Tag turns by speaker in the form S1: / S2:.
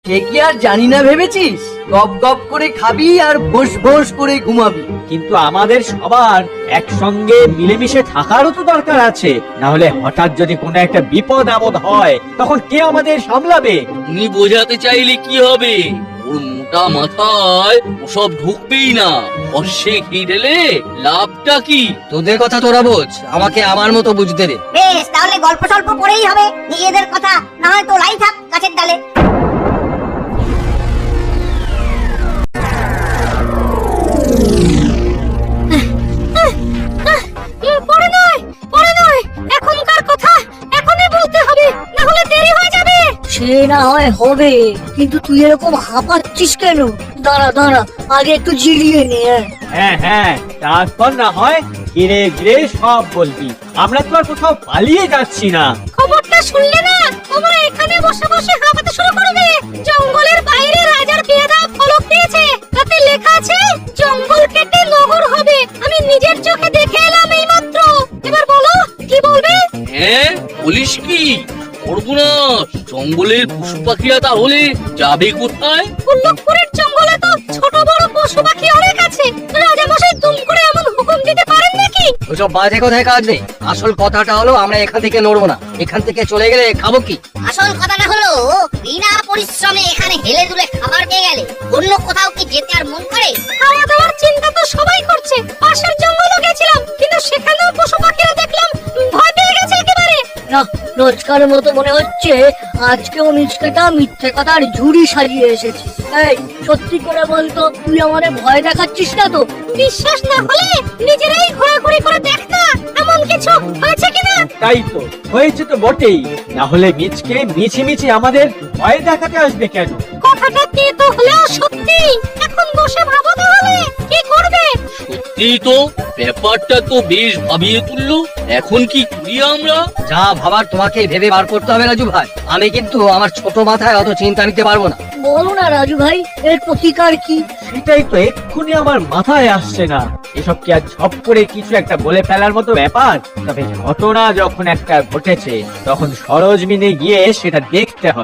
S1: সে কি আর জানি না ভেবেছিস? গপ গপ করে খাবি আর ভোস ভোস করে ঘুমাবি।
S2: কিন্তু আমাদের সবার একসঙ্গে মিলেমিশে থাকারও তো দরকার আছে, না হলে হঠাৎ যদি কোনো একটা বিপদ আপদ হয় তখন কে আমাদের সামলাবে?
S3: তুমি বোঝাতে চাইলে কি হবে? ওর মোটা মাথায় ওসব ঢুকবেই না। অশ্বে ঘি ঢেলে লাভটা কি?
S1: তোদের কথা তোরা বোঝ, আমাকে আমার মতো বুঝতে দে।
S4: বেশ, তাহলে গল্প স্বল্প করেই হবে। নিজেদের কথা না হয় তোলাই থাক গাছের ডালে।
S5: পরে নয়, এখনকার কথা এখনই বলতে হবে, না হলে দেরি হয়ে যাবে।
S6: সে না হয় হবে, কিন্তু তুই এরকম হাঁপাচ্ছিস কেন? দাঁড়া দাঁড়া, আগে একটু জিরিয়ে নে।
S2: হ্যাঁ, তারপর না হয় ধীরে ধীরে সব বলবি। আমরা তো আর কোথাও পালিয়ে যাচ্ছি না।
S5: খবরটা শুনলে না? তোমরা এখানে বসে বসে হাঁপাতে শুরু করবে। জঙ্গলের বাইরে রাজার পেয়াদা ফলক দিয়েছে, তাতে লেখা আছে জঙ্গল কেটে নগর হবে। আমি নিজের চোখে দেখে এলাম এইমাত্র। এবার বলো কি বলবে?
S3: হ্যাঁ, বলিস কি? করবো না। জঙ্গলের পশু পাখিরা তাহলে যাবে কোথায়?
S5: কুল্লুকপুরের জঙ্গলে তো ছোট বড় পশু পাখি অনেক আছে। রাজা মশাই দুম করে এমন হুকুম দিতে পারেন নাকি?
S1: ওসব বাজে কথায় কাজ নেই। আসল কথাটা হলো আমরা এখান থেকে নড়বো না। এখান থেকে চলে গেলে খাবো কি?
S4: আসল কথাটা হলো বিনা পরিশ্রমে এখানে হেলে দুলে খাবার পেয়ে গেলে অন্য কোথাও কি যেতে আর মন করে?
S5: খাওয়া দাওয়ার চিন্তা তো সবাই করছে। পাশের জঙ্গলও গেছিলাম, কিন্তু সেখানেও পশু পাখিরা দেখলাম ভয় পেয়ে গেছে একেবারে।
S6: না, রোজকার মতো মনে হচ্ছে আজকেও মিচকেটা মিথ্যে কথার ঝুড়ি সাজিয়ে এসেছে। এই, সত্যি করে বলতো, তুই আমাদের ভয় দেখাচ্ছিস না তো?
S5: বিশ্বাস না হলে নিজেরাই ঘোরাঘুরি করে দেখ না এমন কিছু হয়েছে কিনা।
S2: তাই তো হয়েছে তো বটেই, না হলে মিচকে মিছিমিছি আমাদের ভয় দেখাতে আসবে কেন?
S5: কথাটা তেতো হলেও সত্যি। এখন বসে ভাবো তাহলে কি করবে।
S3: সত্যি তো, ব্যাপারটা তো বেশ ভাবিয়ে তুললো। এখন কি করি আমরা?
S1: যা ভাবার তোমাকে ভেবে বার করতে হবে রাজু ভাই। আমি কিন্তু আমার ছোট মাথায় অত চিন্তা নিতে পারবো না।
S6: বলো না রাজু ভাই, এর প্রতিকার কি?
S2: সেটাই তো এক্ষুনি আমার মাথায় আসছে না। এসব কি আর ঝপ করে কিছু একটা বলে ফেলার মতো ব্যাপার? তবে ঘটনা যখন একটা ঘটেছে তখন সরজমিনে গিয়ে সেটা দেখতে হবে।